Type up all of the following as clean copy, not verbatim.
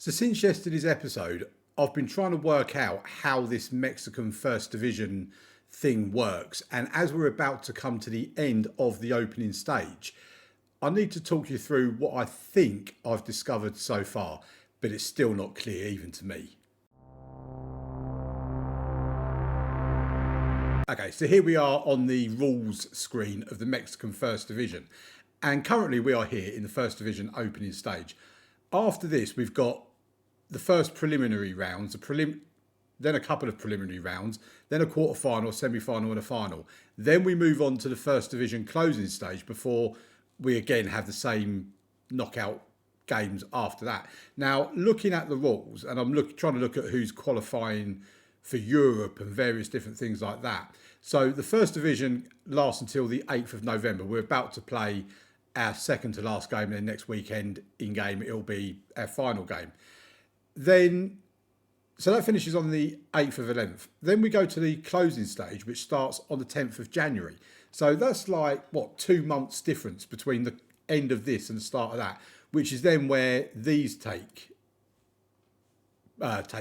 So since yesterday's episode, I've been trying to work out how this Mexican First Division thing works. And as we're about to come to the end of the opening stage, I need to talk you through what I think I've discovered so far, but it's still not clear even to me. Okay, so here we are on the rules screen of the Mexican First Division. And currently we are here in the First Division opening stage. After this, we've got the first preliminary rounds, then a couple of preliminary rounds, then a quarter-final, semi-final and a final. Then we move on to the First Division closing stage before we again have the same knockout games after that. Now, looking at the rules, and I'm trying to look at who's qualifying for Europe and various different things like that. So the First Division lasts until the 8th of November. We're about to play our second to last game, and then next weekend in game it'll be our final game. Then, so that finishes on the 8th of 11th. Then we go to the closing stage, which starts on the 10th of January. So that's like, 2 months difference between the end of this and the start of that, which is then where these take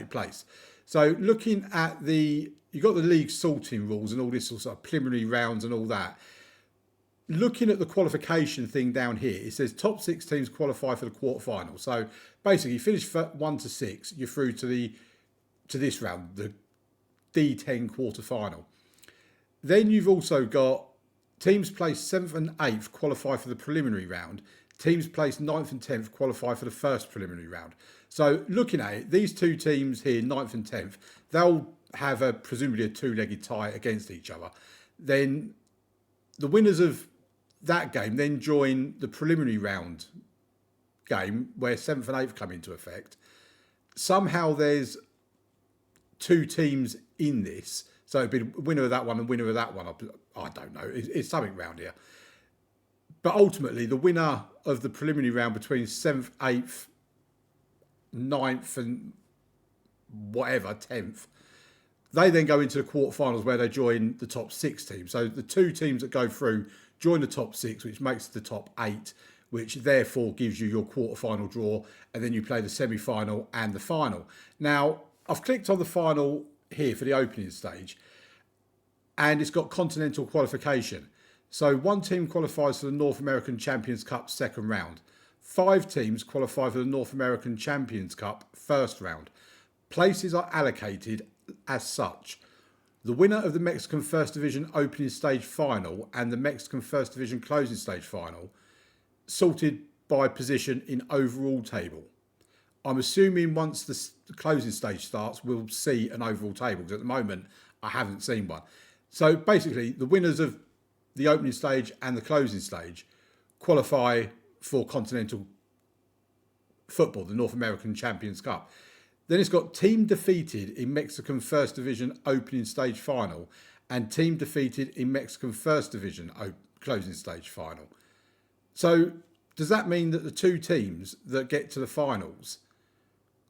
place. So looking at you've got the league sorting rules and all this sort of preliminary rounds and all that. Looking at the qualification thing down here, it says top 6 teams qualify for the quarterfinal. So basically, you finish 1 to 6, you're through to this round, the D10 quarterfinal. Then you've also got teams placed 7th and 8th qualify for the preliminary round. Teams placed 9th and 10th qualify for the first preliminary round. So looking at it, these two teams here, 9th and 10th, they'll have presumably a two-legged tie against each other. Then the winners of that game then join the preliminary round game where 7th and 8th come into effect. Somehow there's 2 teams in this. So it'd be the winner of that one and winner of that one. I don't know. It's something around here. But ultimately, the winner of the preliminary round between 7th, 8th, 9th and whatever, 10th, they then go into the quarterfinals where they join the top 6 teams. So the 2 teams that go through join the top 6, which makes the top 8, which therefore gives you your quarterfinal draw, and then you play the semi-final and the final. Now, I've clicked on the final here for the opening stage, and it's got continental qualification. So 1 team qualifies for the North American Champions Cup second round. 5 teams qualify for the North American Champions Cup first round. Places are allocated as such. The winner of the Mexican First Division opening stage final and the Mexican First Division closing stage final, sorted by position in overall table. I'm assuming once the closing stage starts, we'll see an overall table, because at the moment, I haven't seen one. So basically, the winners of the opening stage and the closing stage qualify for continental football, the North American Champions Cup. Then it's got team defeated in Mexican First Division opening stage final and team defeated in Mexican First Division closing stage final. So does that mean that the 2 teams that get to the finals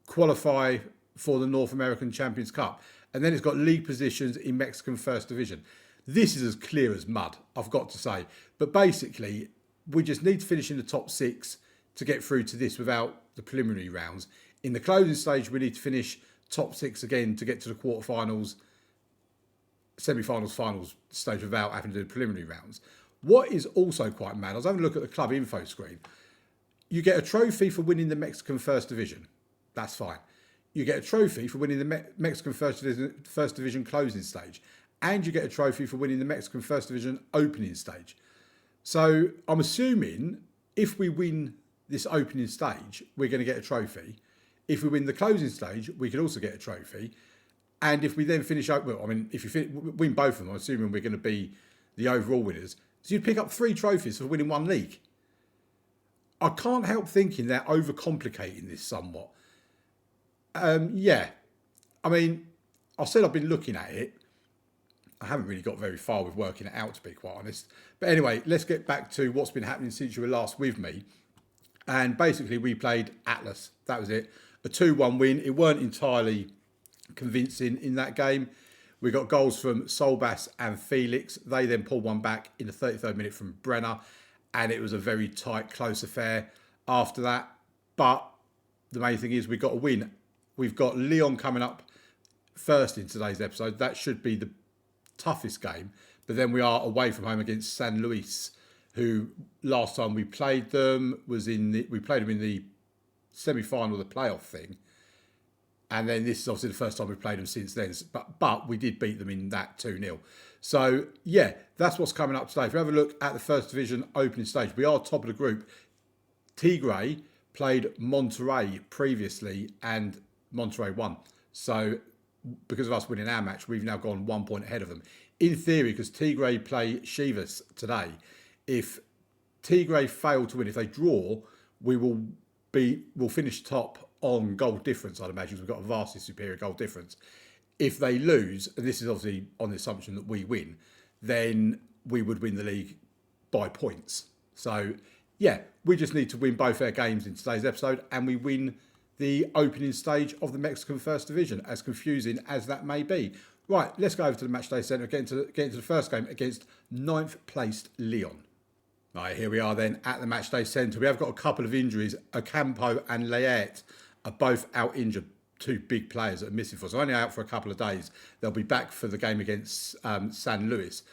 qualify for the North American Champions Cup? And then it's got league positions in Mexican First Division. This is as clear as mud, I've got to say. But basically, we just need to finish in the top 6 to get through to this without the preliminary rounds. In the closing stage, we need to finish top 6 again to get to the quarterfinals, semi-finals, finals stage without having to do the preliminary rounds. What is also quite mad, I was having a look at the club info screen. You get a trophy for winning the Mexican First Division. That's fine. You get a trophy for winning the Mexican First Division closing stage. And you get a trophy for winning the Mexican First Division opening stage. So I'm assuming if we win this opening stage, we're going to get a trophy. If we win the closing stage, we could also get a trophy. And if we then finish up, if you win both of them, I'm assuming we're going to be the overall winners. So you'd pick up 3 trophies for winning 1 league. I can't help thinking they're overcomplicating this somewhat. I said I've been looking at it. I haven't really got very far with working it out, to be quite honest. But anyway, let's get back to what's been happening since you were last with me. And basically, we played Atlas. That was it. A 2-1 win. It weren't entirely convincing in that game. We got goals from Solbas and Felix. They then pulled one back in the 33rd minute from Brenner. And it was a very tight, close affair after that. But the main thing is we've got to win. We've got Lyon coming up first in today's episode. That should be the toughest game. But then we are away from home against San Luis, who last time we played them we played them in the semi-final, the playoff thing. And then this is obviously the first time we've played them since then. But we did beat them in that 2-0. So, yeah, that's what's coming up today. If you have a look at the First Division opening stage, we are top of the group. Tigre played Monterrey previously and Monterrey won. So, because of us winning our match, we've now gone 1 point ahead of them. In theory, because Tigre play Chivas today, if Tigre fail to win, if they draw, we'll finish top on goal difference, I'd imagine, because we've got a vastly superior goal difference. If they lose, and this is obviously on the assumption that we win, then we would win the league by points. So, yeah, we just need to win both our games in today's episode, and we win the opening stage of the Mexican First Division, as confusing as that may be. Right, let's go over to the Matchday Centre, get into the first game against 9th placed Lyon. Right, here we are then at the Matchday Centre. We have got a couple of injuries. Ocampo and Layet are both out injured. Two big players that are missing for us. They're only out for a couple of days. They'll be back for the game against San Luis.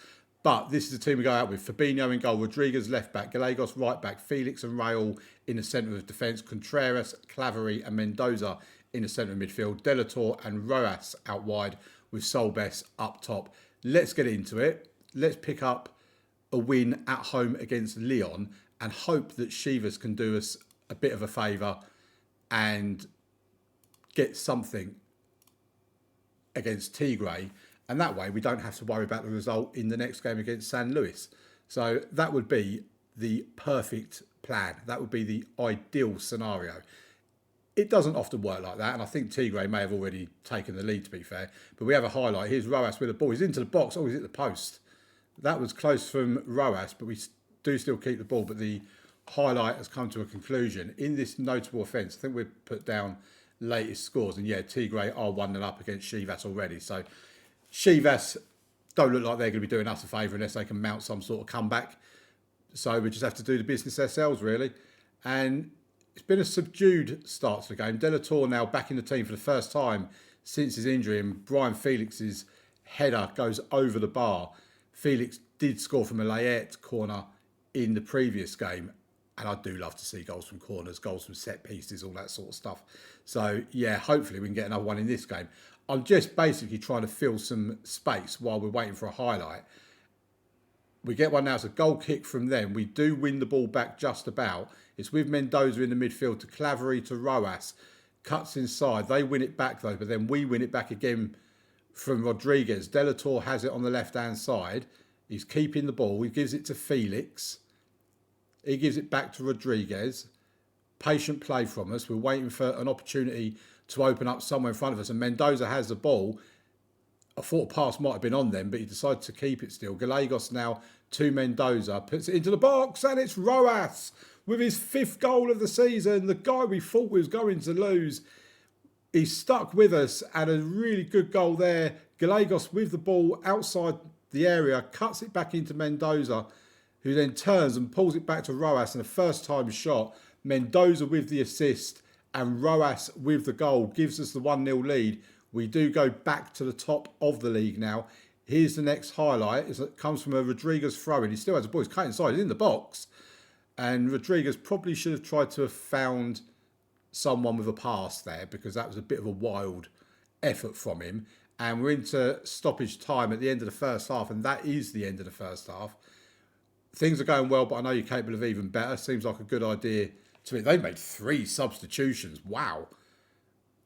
But this is the team we go out with. Fabinho in goal, Rodriguez left back, Gallegos right back, Felix and Raul in the centre of defence, Contreras, Clavery and Mendoza in the centre of midfield, Delator and Roas out wide with Solbes up top. Let's get into it. Let's pick up a win at home against Lyon and hope that Chivas can do us a bit of a favour and get something against Tigre, and that way we don't have to worry about the result in the next game against San Luis. So that would be the perfect plan. That would be the ideal scenario. It doesn't often work like that, and I think Tigre may have already taken the lead, to be fair. But we have a highlight. Here's Roas with the ball. He's into the box. Oh, he's at the post. That was close from Roas, but we do still keep the ball. But the highlight has come to a conclusion. In this notable offence, I think we've put down latest scores, and yeah, Tigre are 1-0 up against Chivas already. So Chivas don't look like they're going to be doing us a favour unless they can mount some sort of comeback. So we just have to do the business ourselves, really. And it's been a subdued start to the game. Delator now back in the team for the first time since his injury, and Brian Felix's header goes over the bar. Felix did score from a Layet corner in the previous game, and I do love to see goals from corners, goals from set pieces, all that sort of stuff. So, yeah, hopefully we can get another one in this game. I'm just basically trying to fill some space while we're waiting for a highlight. We get one now. It's a goal kick from them. We do win the ball back just about. It's with Mendoza in the midfield to Clavery to Roas. Cuts inside. They win it back, though, but then we win it back again from Rodriguez. Delator has it on the left-hand side. He's keeping the ball. He gives it to Felix. He gives it back to Rodriguez. Patient play from us. We're waiting for an opportunity to open up somewhere in front of us. And Mendoza has the ball. I thought a pass might have been on them, but he decided to keep it still. Gallegos now to Mendoza. Puts it into the box, and it's Roas with his 5th goal of the season. The guy we thought was going to lose. He's stuck with us, and a really good goal there. Gallegos with the ball outside the area. Cuts it back into Mendoza, who then turns and pulls it back to Roas in a first-time shot. Mendoza with the assist and Roas with the goal gives us the 1-0 lead. We do go back to the top of the league now. Here's the next highlight. It comes from a Rodriguez throw-in. He still has a ball. He's cut inside. He's in the box. And Rodriguez probably should have tried to have found someone with a pass there, because that was a bit of a wild effort from him. And we're into stoppage time at the end of the first half, and that is the end of the first half. Things are going well, but I know you're capable of even better. Seems like a good idea to me. They made 3 substitutions. Wow.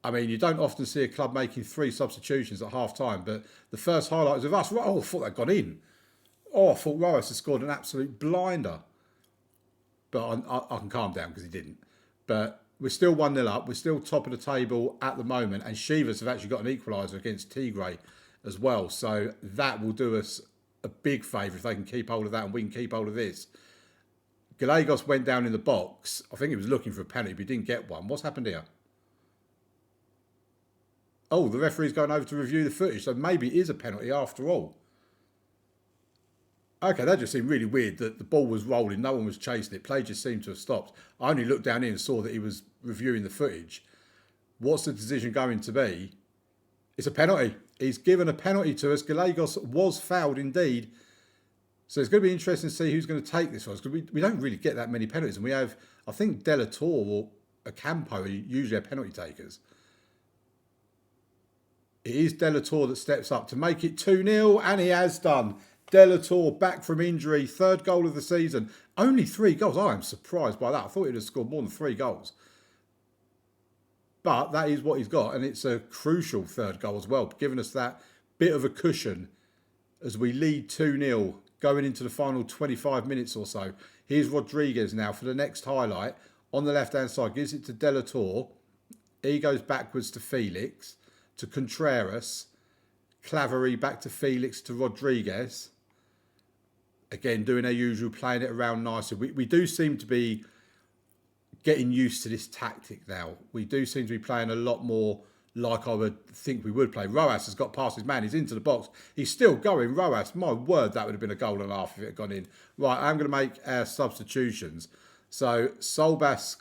I mean, you don't often see a club making 3 substitutions at half-time, but the first highlight was of us. Oh, I thought that got in. Oh, I thought Roas had scored an absolute blinder. But I can calm down because he didn't. But we're still 1-0 up. We're still top of the table at the moment, and Chivas have actually got an equaliser against Tigre as well. So that will do us a big favour if they can keep hold of that and we can keep hold of this. Gallegos went down in the box. I think he was looking for a penalty, but he didn't get one. What's happened here? Oh, the referee's going over to review the footage, so maybe it is a penalty after all. Okay, that just seemed really weird that the ball was rolling, no one was chasing it, play just seemed to have stopped. I only looked down in and saw that he was reviewing the footage. What's the decision going to be? It's a penalty. He's given a penalty to us. Gallegos was fouled indeed. So it's going to be interesting to see who's going to take this for us, because we don't really get that many penalties. And we have, I think, Delator or Ocampo are usually our penalty takers. It is Delator that steps up to make it 2-0, and he has done. Delator back from injury, third goal of the season. Only 3 goals. I am surprised by that. I thought he'd have scored more than 3 goals. But that is what he's got, and it's a crucial third goal as well, giving us that bit of a cushion as we lead 2-0 going into the final 25 minutes or so. Here's Rodriguez now for the next highlight. On the left-hand side, gives it to Delator. He goes backwards to Felix, to Contreras. Claverie back to Felix, to Rodriguez. Again, doing our usual, playing it around nicely. We do seem to be getting used to this tactic now. We do seem to be playing a lot more like I would think we would play. Rojas has got past his man. He's into the box. He's still going. Rojas, my word, that would have been a goal and a half if it had gone in. Right, I'm going to make our substitutions. So Solbas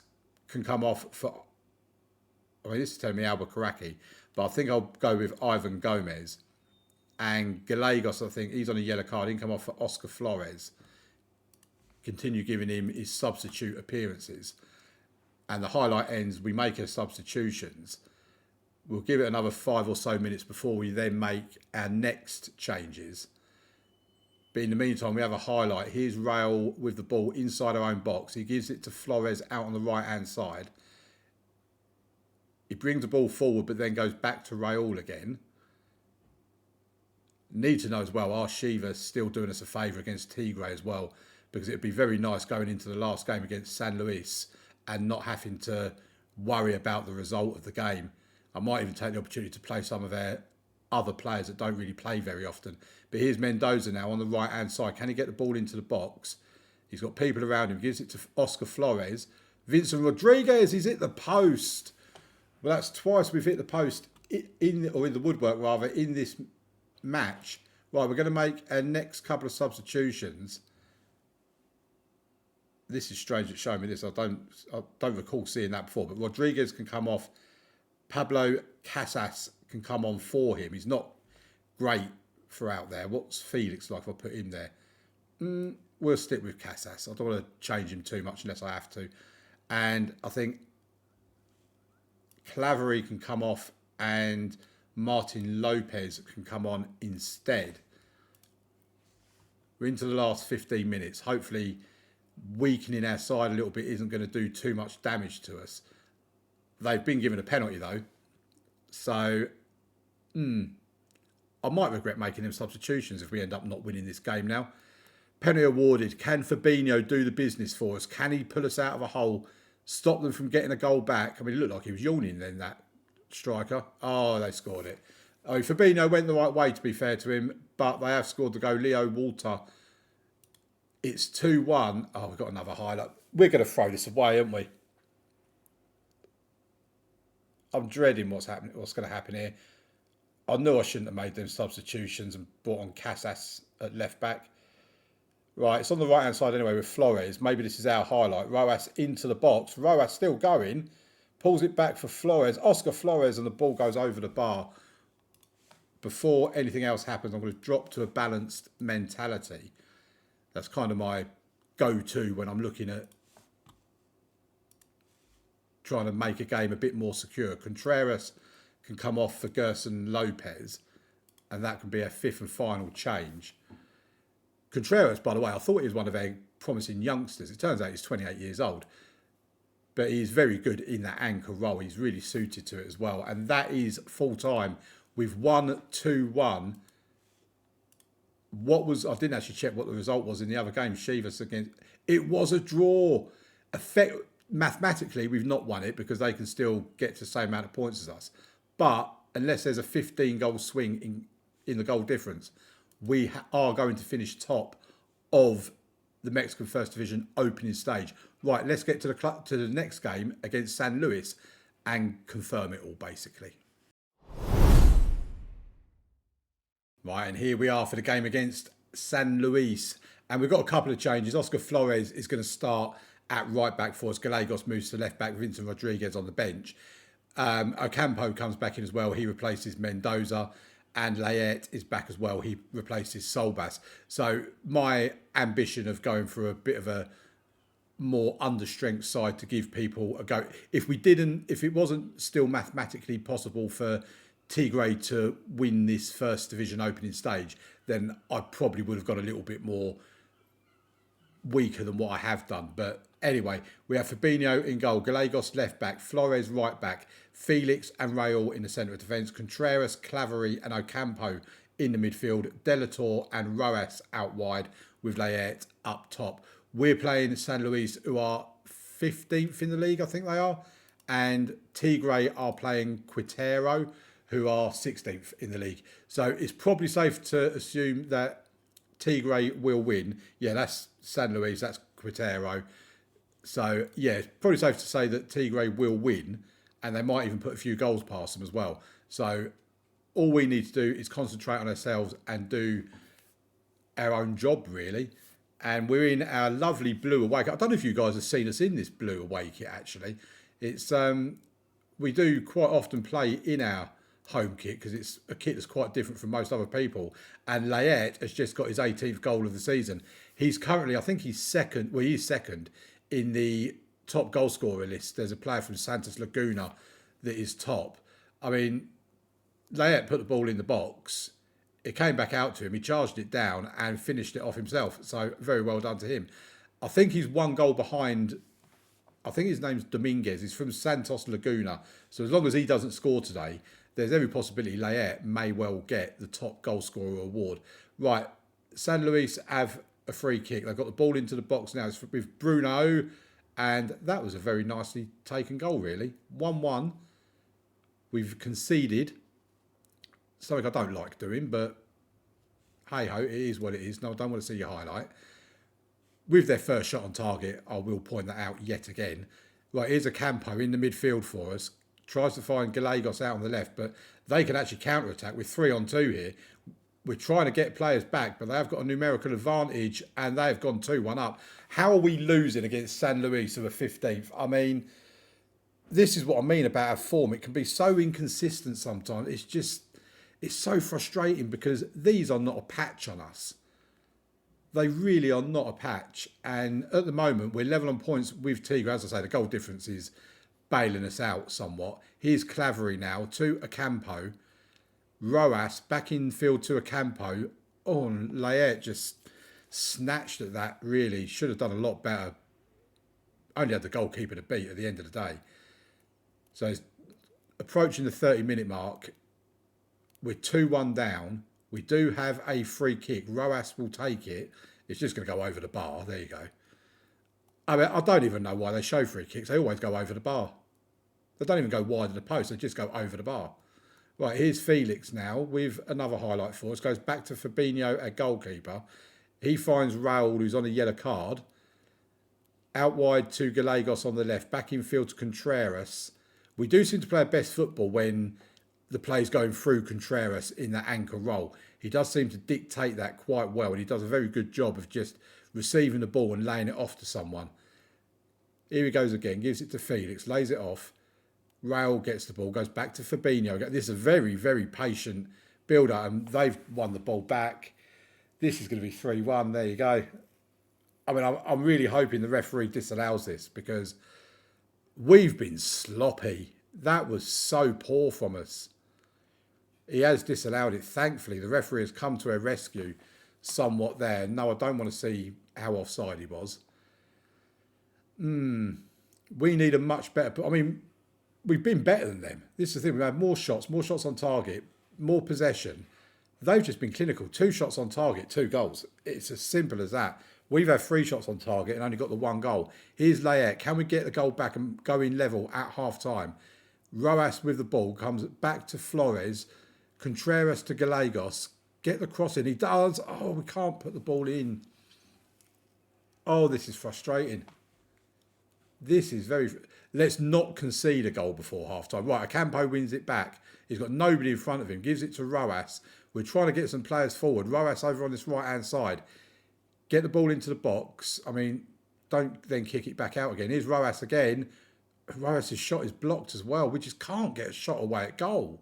can come off for... I mean, this is telling me Albuquerque, but I think I'll go with Ivan Gomez. And Gallegos, I think, he's on a yellow card. He can come off for Oscar Flores. Continue giving him his substitute appearances. And the highlight ends, we make our substitutions. We'll give it another 5 or so minutes before we then make our next changes. But in the meantime, we have a highlight. Here's Raul with the ball inside our own box. He gives it to Flores out on the right-hand side. He brings the ball forward, but then goes back to Raul again. Need to know as well, are Shiva still doing us a favour against Tigre as well? Because it would be very nice going into the last game against San Luis and not having to worry about the result of the game. I might even take the opportunity to play some of our other players that don't really play very often. But here's Mendoza now on the right-hand side. Can he get the ball into the box? He's got people around him. Gives it to Oscar Flores. Vincent Rodriguez, he's hit the post. Well, that's twice we've hit the post, in the woodwork rather, in this match. Right, we're going to make our next couple of substitutions. This is strange it's showing me this. I don't recall seeing that before. But Rodriguez can come off. Pablo Casas can come on for him. He's not great for out there. What's Felix like if I put him there? We'll stick with Casas. I don't want to change him too much unless I have to. And I think Claverie can come off and Martin Lopez can come on instead. We're into the last 15 minutes. Hopefully weakening our side a little bit isn't going to do too much damage to us. They've been given a penalty though. So I might regret making them substitutions if we end up not winning this game now. Penalty awarded. Can Fabinho do the business for us? Can he pull us out of a hole? Stop them from getting a goal back? I mean, it looked like he was yawning then, that striker. Oh, they scored it. Oh, Fabinho went the right way, to be fair to him, but they have scored the goal. Leo Walter. It's 2-1. Oh, we've got another highlight. We're going to throw this away, aren't we? I'm dreading what's going to happen here. I knew I shouldn't have made them substitutions and brought on Casas at left back. Right, it's on the right-hand side anyway with Flores. Maybe this is our highlight. Rojas into the box. Rojas still going. Pulls it back for Flores. Oscar Flores, and the ball goes over the bar. Before anything else happens, I'm going to drop to a balanced mentality. That's kind of my go-to when I'm looking at trying to make a game a bit more secure. Contreras can come off for Gerson Lopez, and that can be a 5th and final change. Contreras, by the way, I thought he was one of our promising youngsters. It turns out he's 28 years old, but he's very good in that anchor role. He's really suited to it as well, and that is full-time. We've won 2-1. I didn't actually check what the result was in the other game. Chivas against... It was a draw. Mathematically, we've not won it because they can still get to the same amount of points as us. But unless there's a 15-goal swing in the goal difference, we are going to finish top of the Mexican First Division opening stage. Right, let's get to the next game against San Luis and confirm it all, basically. Right, and here we are for the game against San Luis. And we've got a couple of changes. Oscar Flores is going to start at right back for us. Gallegos moves to left back. Vincent Rodriguez on the bench. Ocampo comes back in as well. He replaces Mendoza. And Layet is back as well. He replaces Solbas. So my ambition of going for a bit of a more understrength side to give people a go. If it wasn't still mathematically possible for Tigre to win this first division opening stage, then I probably would have got a little bit more weaker than what I have done. But anyway, we have Fabinho in goal, Gallegos left back, Flores right back, Felix and Raul in the centre of defence, Contreras, Clavery and Ocampo in the midfield, Delator and Roas out wide with Layet up top. We're playing San Luis, who are 15th in the league, I think they are. And Tigre are playing Quintero, who are 16th in the league. So it's probably safe to assume that Tigre will win. Yeah, that's San Luis, that's Quintero. So, yeah, it's probably safe to say that Tigre will win. And they might even put a few goals past them as well. So all we need to do is concentrate on ourselves and do our own job, really. And we're in our lovely blue away kit. I don't know if you guys have seen us in this blue away kit, actually. It's we do quite often play in our home kit because it's a kit that's quite different from most other people. And Layet has just got his 18th goal of the season. He's currently, I think he's second. Well, he is second in the top goal scorer list. There's a player from Santos Laguna that is top. I mean, Layet put the ball in the box. It came back out to him. He charged it down and finished it off himself. So very well done to him. I think he's one goal behind. I think his name's Dominguez. He's from Santos Laguna. So as long as he doesn't score today, there's every possibility Layet may well get the top goal scorer award. Right, San Luis have a free kick. They've got the ball into the box now. It's with Bruno. And that was a very nicely taken goal, really. 1-1. We've conceded. Something I don't like doing, but hey-ho, it is what it is. No, I don't want to see your highlight. With their first shot on target, I will point that out yet again. Right, here's Ocampo in the midfield for us. Tries to find Gallegos out on the left, but they can actually counter-attack with 3-on-2 here. We're trying to get players back, but they have got a numerical advantage, and they have gone 2-1 up. How are we losing against San Luis of a 15th? I mean, this is what I mean about our form. It can be so inconsistent sometimes. It's so frustrating because these are not a patch on us. They really are not a patch. And at the moment, we're level on points with Tigre. As I say, the goal difference is bailing us out somewhat. Here's Clavery now to Ocampo. Roas back in field to Ocampo. Oh, and Layet just snatched at that, really. Should have done a lot better. Only had the goalkeeper to beat at the end of the day. So it's approaching the 30-minute mark. We're 2-1 down. We do have a free kick. Roas will take it. It's just going to go over the bar. There you go. I mean, I don't even know why they show free kicks. They always go over the bar. They don't even go wide of the post. They just go over the bar. Right, here's Felix now with another highlight for us. Goes back to Fabinho, a goalkeeper. He finds Raul, who's on a yellow card. Out wide to Gallegos on the left. Back in field to Contreras. We do seem to play our best football when the play's going through Contreras in that anchor role. He does seem to dictate that quite well, and he does a very good job of just receiving the ball and laying it off to someone. Here he goes again, gives it to Felix, lays it off. Raul gets the ball, goes back to Fabinho. This is a very, very patient build-up, and they've won the ball back. This is going to be 3-1. There you go. I mean, I'm really hoping the referee disallows this because we've been sloppy. That was so poor from us. He has disallowed it. Thankfully, the referee has come to our rescue somewhat there. No, I don't want to see how offside he was. We need a much better... I mean, we've been better than them. This is the thing. We've had more shots on target, more possession. They've just been clinical. 2 shots on target, 2 goals. It's as simple as that. We've had 3 shots on target and only got the 1 goal. Here's Layet. Can we get the goal back and go in level at half-time? Roas with the ball comes back to Flores. Contreras to Gallegos. Get the cross in. He does. Oh, we can't put the ball in. Oh, this is frustrating. This is very... Let's not concede a goal before half-time. Right, Ocampo wins it back. He's got nobody in front of him. Gives it to Roas. We're trying to get some players forward. Roas over on this right-hand side. Get the ball into the box. I mean, don't then kick it back out again. Here's Roas again. Roas' shot is blocked as well. We just can't get a shot away at goal.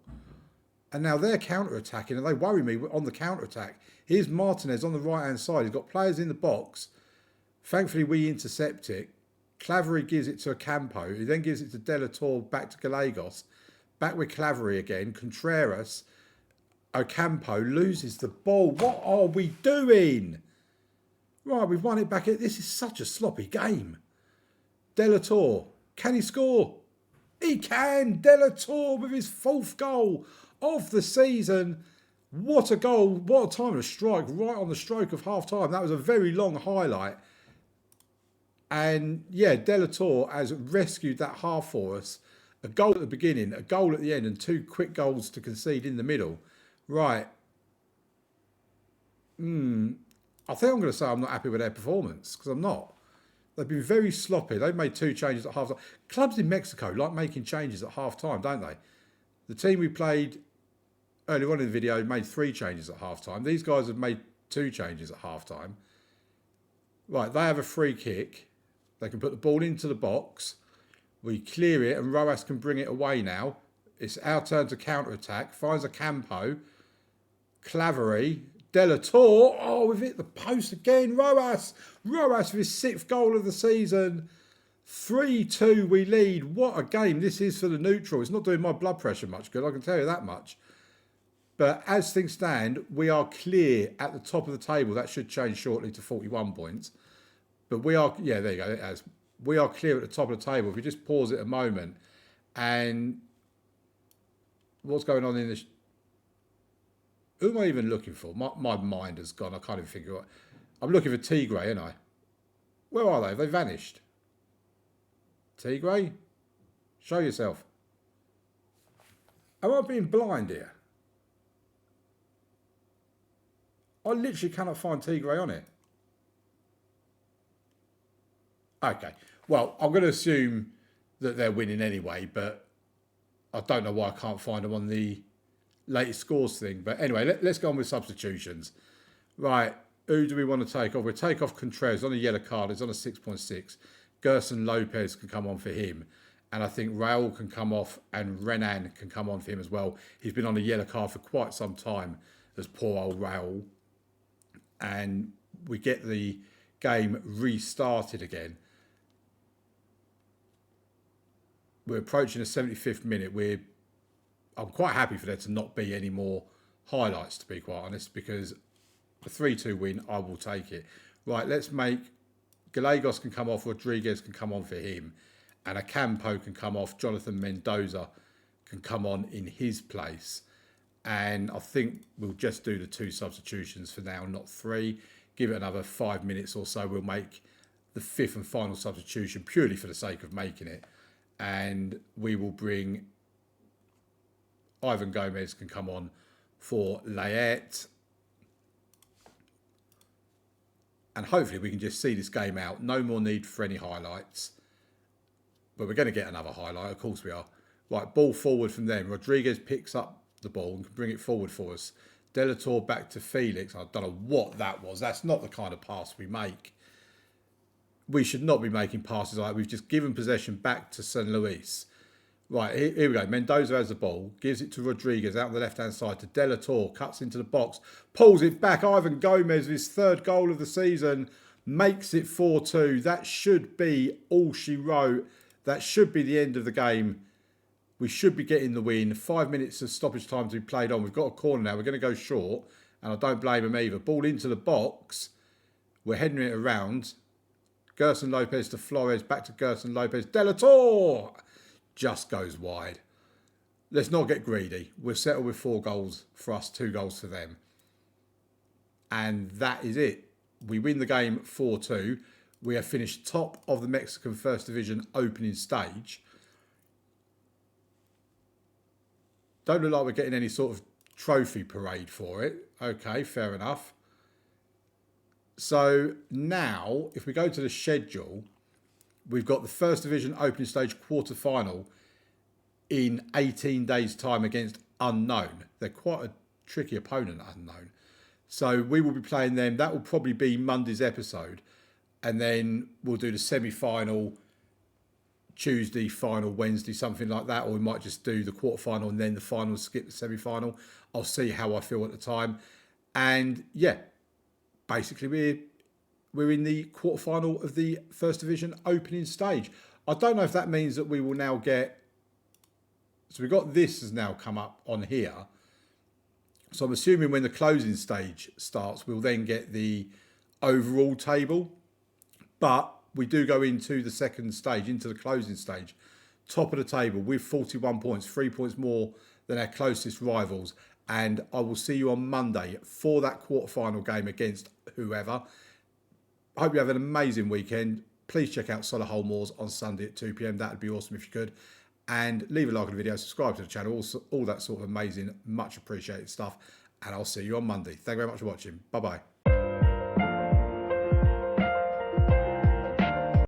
And now they're counter-attacking, and they worry me on the counter-attack. Here's Martinez on the right-hand side. He's got players in the box. Thankfully, we intercept it. Clavery gives it to Ocampo. He then gives it to Delator, back to Gallegos. Back with Clavery again. Contreras. Ocampo loses the ball. What are we doing? Right, we've won it back. This is such a sloppy game. Delator. Can he score? He can. Delator with his 4th goal of the season. What a goal. What a time to strike. Right on the stroke of half time. That was a very long highlight. And yeah, Delator has rescued that half for us. A goal at the beginning, a goal at the end, and 2 quick goals to concede in the middle. Right. I think I'm going to say I'm not happy with their performance, because I'm not. They've been very sloppy. They've made 2 changes at half time. Clubs in Mexico like making changes at half time, don't they? The team we played earlier on in the video made 3 changes at half time. These guys have made 2 changes at half time. Right, they have a free kick. They can put the ball into the box. We clear it, and Roas can bring it away now. It's our turn to counter-attack. Finds Ocampo. Clavery. Delator. Oh, we've hit the post again. Roas. Roas with his 6th goal of the season. 3-2 we lead. What a game this is for the neutral. It's not doing my blood pressure much good, I can tell you that much. But as things stand, we are clear at the top of the table. That should change shortly to 41 points. But we are, yeah, there you go, it has. We are clear at the top of the table. If we just pause it a moment, and what's going on in this? Who am I even looking for? My mind has gone. I can't even figure out. I'm looking for Tigre, aren't I? Where are they? Have they vanished? Tigre? Show yourself. Am I being blind here? I literally cannot find Tigre on it. Okay, well, I'm going to assume that they're winning anyway, but I don't know why I can't find them on the latest scores thing. But anyway, let's go on with substitutions. Right, who do we want to take off? We'll take off Contreras on a yellow card. It's on a 6.6. Gerson Lopez can come on for him. And I think Raul can come off, and Renan can come on for him as well. He's been on a yellow card for quite some time, as poor old Raul. And we get the game restarted again. We're approaching the 75th minute. I'm quite happy for there to not be any more highlights, to be quite honest, because a 3-2 win, I will take it. Right, let's make Gallegos can come off, Rodriguez can come on for him, and Ocampo can come off, Jonathan Mendoza can come on in his place. And I think we'll just do the 2 substitutions for now, not 3. Give it another 5 minutes or so. We'll make the 5th and final substitution purely for the sake of making it. And we will bring Ivan Gomez can come on for Layet. And hopefully we can just see this game out. No more need for any highlights. But we're going to get another highlight. Of course we are. Right, ball forward from them. Rodriguez picks up the ball and can bring it forward for us. Delator back to Felix. I don't know what that was. That's not the kind of pass we make. We should not be making passes like that. We've just given possession back to San Luis. Right, here we go. Mendoza has the ball, gives it to Rodriguez out on the left-hand side to Delator, cuts into the box, pulls it back. Ivan Gomez, his 3rd goal of the season, makes it 4-2. That should be all she wrote. That should be the end of the game. We should be getting the win. 5 minutes of stoppage time to be played on. We've got a corner now. We're going to go short, and I don't blame him either. Ball into the box. We're heading it around. Gerson Lopez to Flores, back to Gerson Lopez. Delator just goes wide. Let's not get greedy. We'll settle with 4 goals for us, 2 goals for them. And that is it. We win the game 4-2. We have finished top of the Mexican First Division opening stage. Don't look like we're getting any sort of trophy parade for it. Okay, fair enough. So now, if we go to the schedule, we've got the First Division opening stage quarter-final in 18 days' time against Unknown. They're quite a tricky opponent unknown. So we will be playing them. That will probably be Monday's episode. And then we'll do the semi-final Tuesday, final Wednesday, something like that. Or we might just do the quarterfinal and then the final, skip the semi-final. I'll see how I feel at the time. And yeah, basically we're in the quarterfinal of the First Division opening stage. I don't know if that means that we will now get... So we've got this has now come up on here. So I'm assuming when the closing stage starts, we'll then get the overall table. But we do go into the second stage, into the closing stage. Top of the table with 41 points, 3 points more than our closest rivals. And I will see you on Monday for that quarterfinal game against whoever. I hope you have an amazing weekend. Please check out Solihull Moors on Sunday at 2 p.m. That would be awesome if you could. And leave a like on the video, subscribe to the channel, all that sort of amazing, much appreciated stuff. And I'll see you on Monday. Thank you very much for watching. Bye-bye.